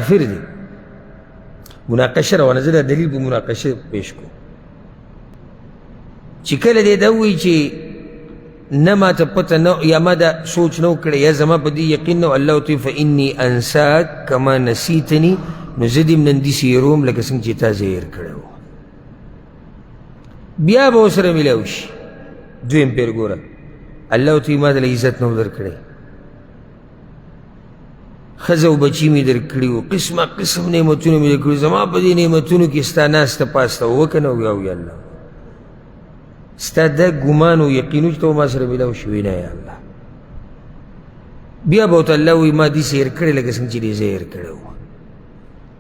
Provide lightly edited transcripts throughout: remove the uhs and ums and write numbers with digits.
کافر دی. مناقشه روانه، زه دا دلیل په مناقشه پیش کوم چې کله دی دا ووایي چې نه ما ته پته نه یا ما دا سوچ نه وکړی یا زما په دې یقین نه الله ورته فإني أنساک کما نسیتني، نو زه دې هم نن داسې هېروم لکه څنګه چې تا زه هېر کړی و. بیا به ورسره میلاو شي. دویم پیر ګوره، الله ورته ما ته عزت نه و درکړی، ښځه او بچي مې درکړي وو، قسمه قسم نعمتونه مې درکړي، زما په دې نعمتونو کې ستا ناسته پاسته وه که نه و؟ یا الله ستا دا ګمان و یقین و چې ته ما سره میلاو شوې نه یا الله. بیا به ورته الله وایي ما داسې هېر کړی لکه څنګه چې دې زه هېر کړی وم.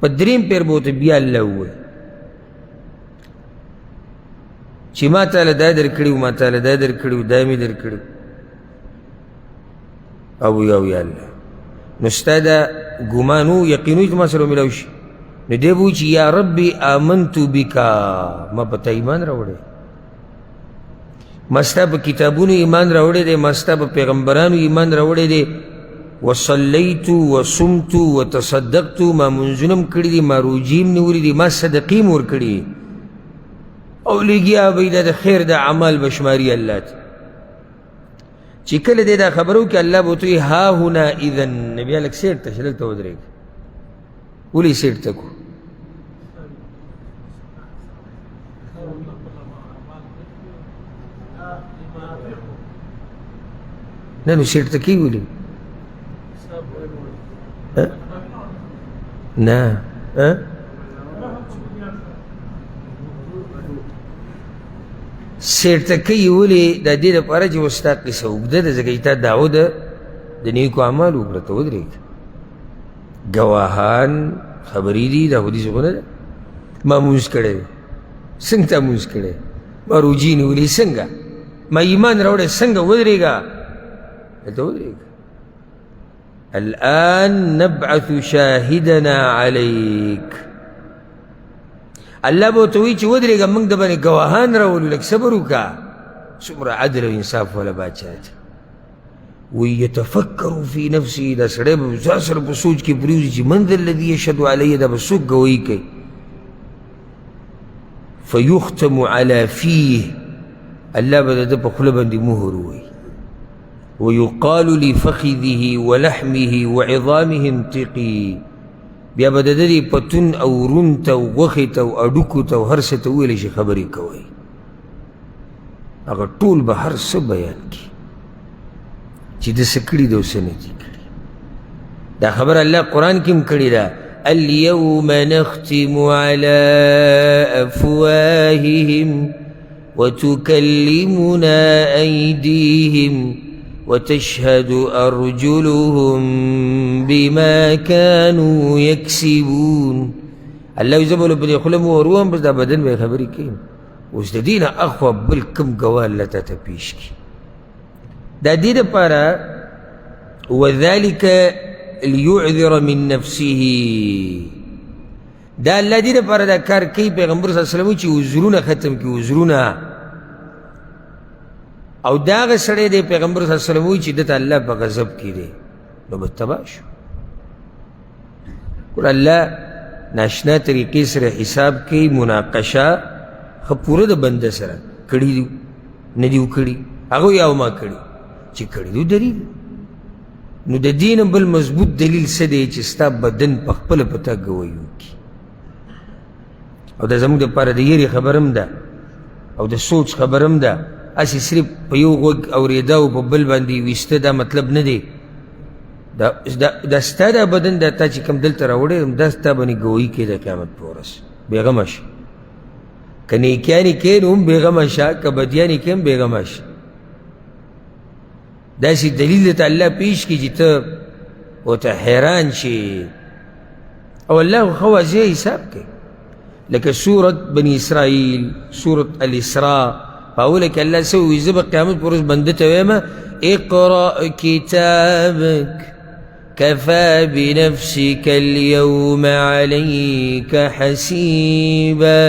په دریم پیر به ورته بیا الله ووایي چې ما تاله دا درکړي وو، ما تاله دا درکړي وو، دا مې درکړي او یا الله. نو ستا دا ګمان و یقین و چې ما سره میلاو شي، نو دی به وایي چې یا ربي آمنتو بکا، ما په تا ایمان راوړی، ما ستا په کتابونو ایمان راوړی دی، ما ستا په پیغمبرانو ایمان راوړی دی، وصلیتو وصمتو وتصدقتو، ما منځونه م کړي دي، ما روجې م نیولي دي، ما صدقې م ورکړي او لګیا به دا د خیر د اعمال به شماري الله ته. چې کله دی دا خبره وکړي الله به ورته وایي ها هنا اذن، نو بیا لږ سیټ ته شه، دلته ودرېږه. ولې سیټ ته کړو؟ نه نو سیټ ته کېږي ولې؟ نه سیټ ته کوي ولې؟ د دې دپاره چې اوس ستا قصه اوږده ده، ځکه چې تا دعوه د نیکو اعمالو وکړه، ته ودرېږه. ګواهان خبرې دي، دا خو داسې خو نه ده. ما مونځ کړی دی، څنګه تا مونځ کړی؟ ما روجې نیولې څنګه؟ ما ایمان راوړی څنګه؟ ودرېږه، دلته ودرېږه. الآن نبعث شاهدنا عليك. الله به ورته وایي چې ودرېږه، موږ د باندې ګواهان راولو، لږ صبر وکړه. څومره عدل او انصاف والا باچا دی. وی یتفکر فی نفسه، دا سړی به ځان سره په سوچ کې پرېوځي چې من ذا الذي یشهد علیه، دا به څوک ګوایي کوي. فیختم علی فیه، الله به د ده په خوله باندې مهر ووایي. ویقال لفخذه ولحمه وعظامه انطقي، بیا به د ده پتون او رون ته او غوښې ته او اډوکو ته او هر څه ته وویلی شي خبرې کوئ. هغه ټول به هر څه بیان کړي چې ده څه کړي ده او څه نه دي کړي. دا خبره الله قرآن کې هم کړې ده، اليوم نختم على أفواههم وتكلمنا أيديهم وتشهد أرجلهم بما كانوا يكسبون. الله يزبل بدي خلم وروهم بس دا بدن به خبري كين اوس د دې نه اخوا بل کوم ګواه الله ته پیش کړي. دا دې دپاره وذلك ليعذر من نفسه، دا الله دې دپاره دا کار کوي پیغمبر صلی الله علیه وسلم چې عذرونه ختم کړي، عذرونه. او دا هغه سړی دی پیغمبر صلی الله علیه وسلم وایي چې ده ته الله په غضب کې دی، نو به تباه شو. ګوره الله ناشنا طریقې سره حساب کوي، مناقشه ښه پوره د بنده سره کړي دي نه دي وکړي، هغوی او ما کړي چې کړي دي دلیل. نو د دې نه بل مضبوط دلیل څه دی چې ستا بدن په خپله په تا ګویي وکړي. او دا زموږ دپاره د یېرې خبر هم ده او د سوچ خبر هم ده. هسې صرف په یو غوږ اورېده او په بل باندې ویسته دا مطلب نه دی. دا ستا دا بدن دا تا چې کوم دلته راوړی دا ستا باندې ګویي کوي د قیامت په ورځ. بېغمه شه، که نیکیانې کوې نو هم بېغمه شه، که بدیانې کوې هم بېغمه شه. داسې دلیل درته الله پیش کړي چې ته ورته حیران شي. او الله خو واضح حساب کوي، لکه سورت بني اسرائیل، سورت الاسراء، فأوله کې الله څه وایي؟ زه به قیامت په ورځ بنده ته وایم اقرأ کتابک کفی بنفسک اليوم علیک حسیبا.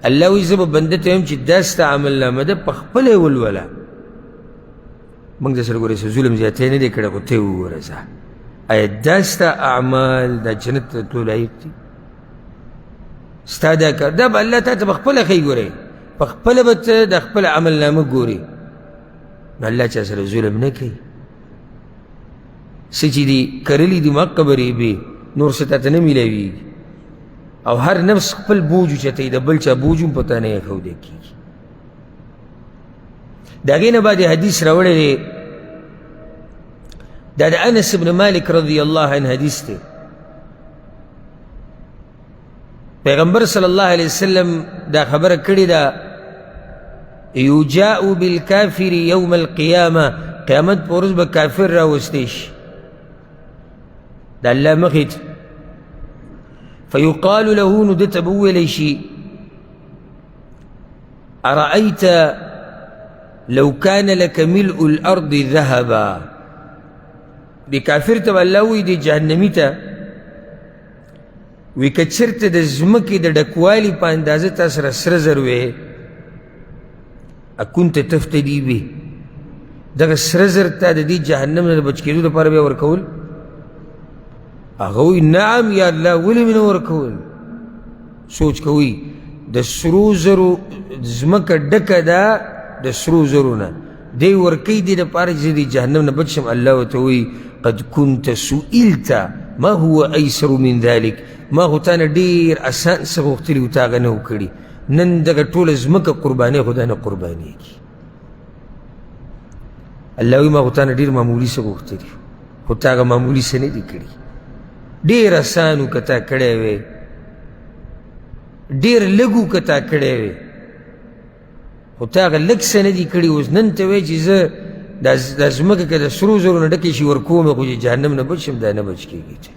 الله وایي زه به بنده ته وایم چې دا ستا عملنامه ده، په خپله یې ولوله. موږ د سره ګورې څه ظلم زیاتی نه دی کړی، خو ته یې وګوره ځه آیا دا ستا اعمال دا جنت ته تلو لایق دي؟ ستا دا کار دا به الله تا ته پخپله ښیي ګورئ پخپله به ته د خپل عمل نامه ګورې نو الله چا سره ظلم نه کوي څه چې دي کرلي دي ما قبرې بې نور څه تا ته نه میلاویږي او هر نفس خپل بوج اوچتوي د بل چا بوج هم په تا نه ایښودی کېږي د هغې نه بعد حدیث راوړی دی دا د انس بن مالک رضی الله عنه حدیث دی پیغمبر صلی الله علیه وسلم دا خبره کړې ده یجاء بالکافر یوم القیامه قیامت په ورځ به کافر راوستی شي د الله مخې ته فیقال له نو ده ته به وویلی شي ارأیت لو کان لک ملء الارض ذهبا دی کافر ته به الله وایي دی جهنمي ته وی که چېرته د ځمکې د ډکوالي په اندازه تا سره سره زر وې اکنت تفتدي به دغه سره زر تا د دې جهنم نه د بچ کېدو دپاره بیا ورکول هغه وایي نعم یا الله ولې مې نه ورکول سوچ کوي د سرو زرو ځمکه ډکه ده د سرو زرو نه دی ورکوي دې دپاره چې د جهنم نه بچ شم الله ورته وایي قد كنت سئلت ما هو ایسر من ذلك ما خو تا نه ډېر اسان څه غوښتلي وو تا هغه نه و کړي نن دغه ټوله ځمکه قربانۍ خو دا نه قربانېږي الله وایي ما خو تا نه ډېر معمولي څه غوښتلي خو تا هغه معمولي څه نه دي کړي ډېر اسان و که تا کړی وی ډېر لږ و که تا کړی وی خو تا هغه لږ څه نه دي کړي اوس نن ته وایي چې زه دا ځمکه که د سرو زرو نه ډکې شي ورکوم خو چې جهنم نه بچ شم دا نه بچ کېږي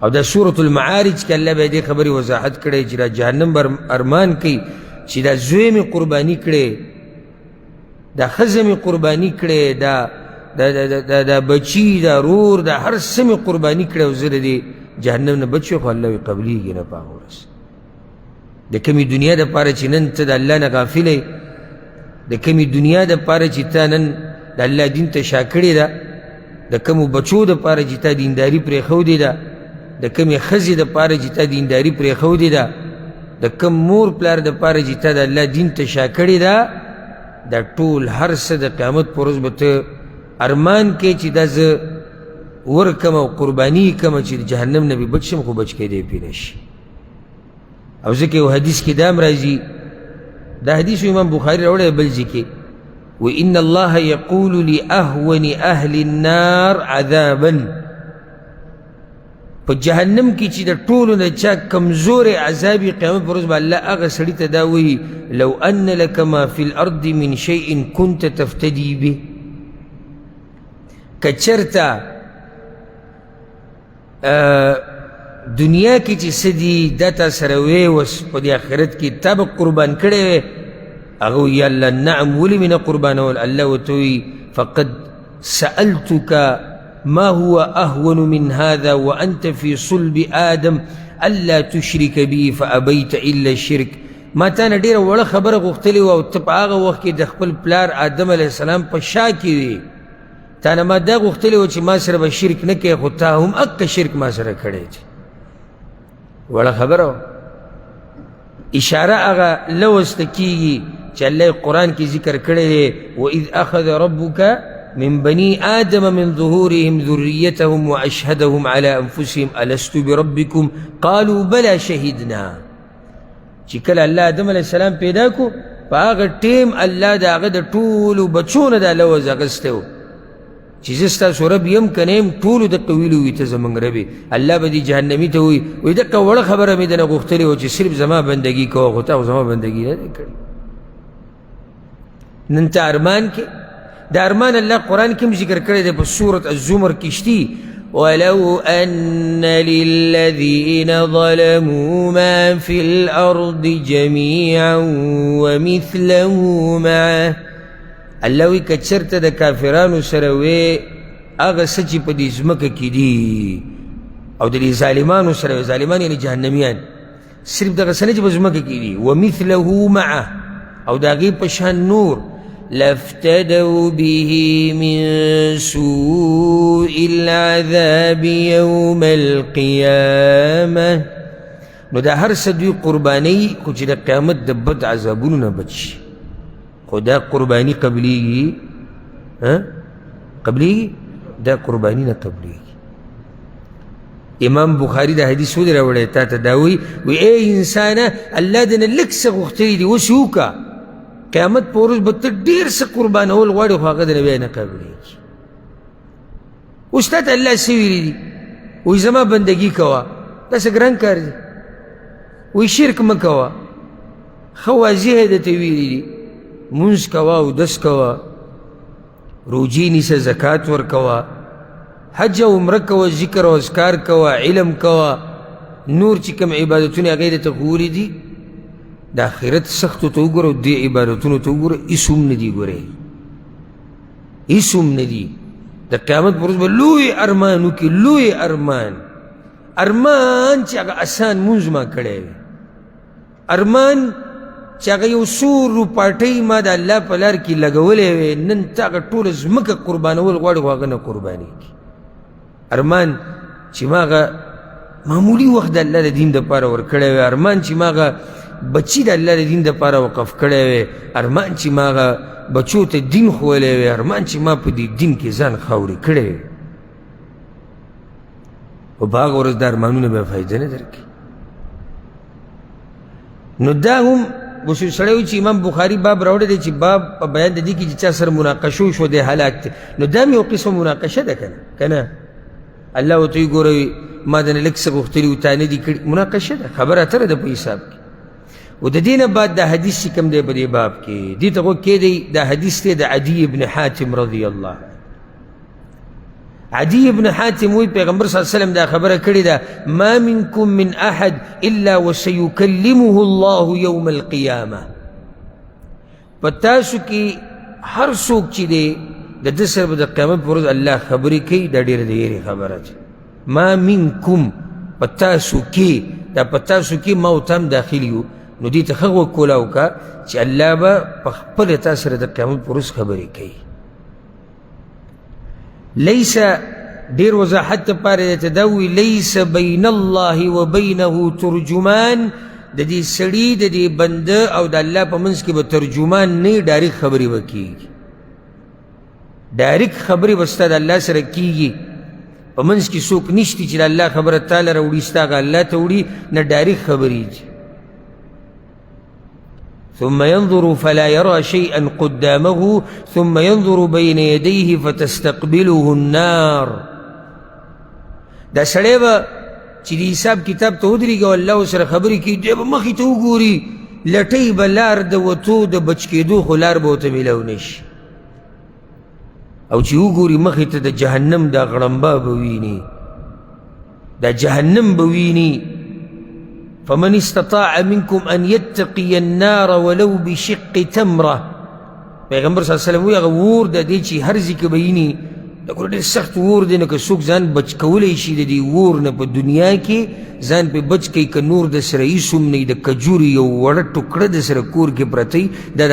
او دا سورة المعارج کې الله به دې خبرې وضاحت کړی چې دا جهنم به ارمان کوي چې دا زوی مې قرباني کړی دا ښځه مې قرباني کړی دا بچي دا رور دا هر څه مې قرباني کړی او زه د دې جهنم نه بچ خو الله وایي قبلیږي نه په هغه ورځ د کمې دنیا دپاره چې نن ته د الله نه غافل یې د کمې دنیا دپاره چې تا نن د الله دین ته شا کړې ده د کمو بچو دپاره چې تا دینداري پرېښودې ده د کمې ښځې دپاره چې تا دینداري پرېښودې ده د کم مور پلار دپاره چې تا د الله دین ته شا کړې ده دا ټول هر څه د قیامت په ورځ به ته ارمان کې چې دا زه ورکم او قرباني کم چې د جهنم نه به بچ شم خو بچ کېدی پې نه شي او ځکه یو حدیث کې دا هم راځي دا حدیث امام بخاري راوړی بل ځای کې وإن الله يقول لأهون أهل النار عذابا په جهنم کې چې د ټولو نه چا کمزورې عذابي قیامت په ورځ به الله هغه سړي ته دا وایي لو أن لك ما في الأرض من شيء كنت تفتدي به که چېرته دنیا کې چې څه دي دا تا سره وی اوس په دې آخرت کې تا به قربان کړی وی هغه وایي الله نعم ولې مې نه قربانول الله ورته وایي فقد سألتك ما هو أهون من هذا وأنت في صلب آدم ألا تشرك بي فأبيت إلا الشرك ما تا نه ډېره وړه خبره غوښتلې وه او ته په هغه وخت کې د خپل پلار آدم علیه السلام په شا کې وې تا نه ما دا غوښتلې وه چې ما سره به شرک نه کوې خو تا هم اکه شرک ما سره کړی دی وړه خبره وه اشاره هغه لوسته کېږي چې الله قرآن کې ذکر کړی دی وإذ أخذ ربك من بني آدم من ظهورهم ذريتهم وأشهدهم على أنفسهم ألست بربكم قالوا بلى شهدنا چې کله الله آدم علیه السلام پیدا کو په هغه ټیم الله د هغه د ټولو بچو نه دا لوز اخیستی و چې زه ستاسو رب یم که نه یم ټولو دقه ویلي وي ته زموږ رب یې الله به دې جهنمي ته وایي دقه وړه خبره مې دنه غوښتلې وه چې صرف زما بندګي کوه خو تا خو زما بندګي نه دی کړې نن ته ارمان کې د ارمان الله قرآن کې هم ذکر کړی دی په سورة الزمر کې شتي ولو أن للذين ظلموا ما في الأرض جميعا ومثله معه الله وی که چېرته د کافرانو سره وی هغه څه چې په دې ځمکه کې دي او د دې ظالمانو سره وی ظالمان یعنې جهنمیان صرف دغه څه نه چې په ځمکه کې دي ومثله معه او د هغې په شان نور لافتدوا به من سوء العذاب يوم القيامة. نو دا هر څه دوی قرباني خو چې د قیامت د بد عذابونو نه بچ شي، خو دا قرباني قبلېږي قبلېږي دا قرباني نه قبلېږي. امام بخاري دا حدیث ولې راوړی تا ته دا وایي ای انسانه الله دې نه لږ څه غوښتلي دي اوس یې وکړه، قیامت په ورځ به ته ډېر څه قربانول غواړې خو هغه د نه بیا نه قبلېږي. اوس تا ته الله څه ویلي دي؟ وایي زما بندګي کوه، دا څه ګران کار دی. وایي شرک مه کوه، ښه واضح یې درته ویلي دي، مونځ کوه، اودس کوه، روجې نیسه، زکات ورکوه، حج او عمره کوه، ذکر او اذکار کوه، علم کوه، نور چې کوم عبادتونه هغې درته ښوولي دي د آخرت سختو ته وګوره او دې عبادتونو ته وګوره، هېڅ هم نه دي. ګورې هېڅ هم نه دي. د قیامت په ورځ به لوی ارمان وکړي، لوی ارمان چې هغه اسان مونځ ما کړی وي، ارمان چې هغه یو څو روپاټۍ ما د الله په لار کې لګولی وی، نن ته هغه ټوله ځمکه قربانول غواړي خو هغه نه قربانېږي. ارمان چې ما هغه معمولي وخت د الله د دین دپاره ورکړی وی، ارمان چې ما هغه بچي د الله د دین دپاره وقف کړی وی، ارمان چې ما هغه بچو ته دین ښوولی وی، ارمان چې ما په دې دین کې ځان خاورې کړی وی. خو په هغه ورځ دا ارمانونه بیا فایده نه درکوي. نو دا هم اوس سړی وایي چې امام بخاري باب راوړی دی چې باب په بیان د دې کې چې چا سره مناقشه وشوه دی هلاک دی. نو دا مې یو قسم مناقشه ده که نه؟ الله ورته وایي ګوره ما د نه لږ څه غوښتلي و تا نه دي کړي، مناقشه ده، خبره اتره ده په حساب کې. و د دې نه بعد دا حدیث چې کوم دی په دې باب کې دې ته غوږ کېدی، دا حدیث دی د عدي ابن حاتم رضی الله عنه. عدي ابن حاتم وی پیغمبر صلی الله علیه وسلم دا خبره کړې ده، ما منکم من احد الا وسیکلمه الله یوم القیامه. په تاسو کې هر څوک چې دی د ده سره به د قیامت په ورځ الله خبرې کوي. دا ډېره د یېرې خبره ده. ما منکم په تاسو کې، دا په تاسو کې ما او ته هم داخل یو، نو دې ته ښه غوږ کولاو که چې الله به په خپله تا سره د قیامت په ورځ خبرې کوي. لیس ډېر وضاحت دپاره درته دا ووایي لیس بین الله و بینه ترجمان. د دې سړي د دې بنده او د الله په منځ کې به ترجمان نه، ډایرکټ خبرې به کېږي، ډایرکټ خبرې به ستا د الله سره کېږي. په منځ کې څوک نشتی چې د الله خبره تا له راوړي ستا هغه الله ته وړي، نه ډایرکټ خبرېږي. ثم ينظر فلا يرى شيئا قدامه ثم ينظر بين يديه فتستقبله النار. دا سړی به چې د حساب کتاب ته ودرېږي او الله ورسره خبرې کوي، دی به مخې ته وګوري، لټۍ به لار د وتو د بچ کېدو خو لار به ورته میلاو نه شي، او چې وګوري مخې ته د جهنم دا غړمبه به ویني، دا جهنم به ویني. فمن استطاع منكم ان يتقي النار ولو بشق تمره. پیغمبر صلی الله علیه وسلم وی هغه اور د دې چې هر ځای کې به ویني، دا ډېر سخت اور دی، نه که څوک ځان بچ کولی شي د دې اور نه په دنیا کې ځان پې بچ کوي، که نور د سره هېڅ هم نه وي، د کجورې یو وړه ټوکړه د سره کور کې پرته وي، دا د